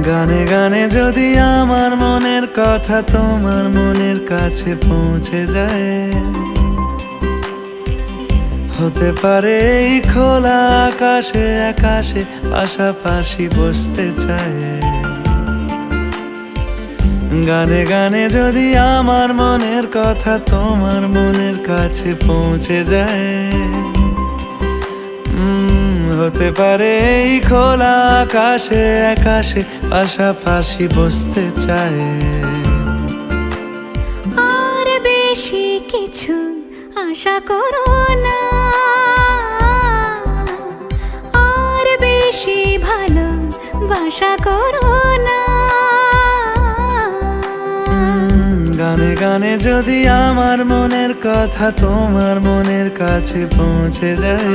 গানে গানে যদি আমার মনের কথা তোমার মনের কাছে পৌঁছে যায়, হতে পারে এই খোলা আকাশে আকাশে পাশাপাশি বসতে চায়। গানে গানে যদি আমার মনের কথা তোমার মনের কাছে পৌঁছে যায়, হতে পারে এই খোলা আকাশে আকাশে পাশাপাশি বসতে চায়। আর বেশি কিছু আশা করো না, আর বেশি ভালোবাসা করো না। গানে গানে যদি আমার মনের কথা তোমার মনের কাছে পৌঁছে যায়,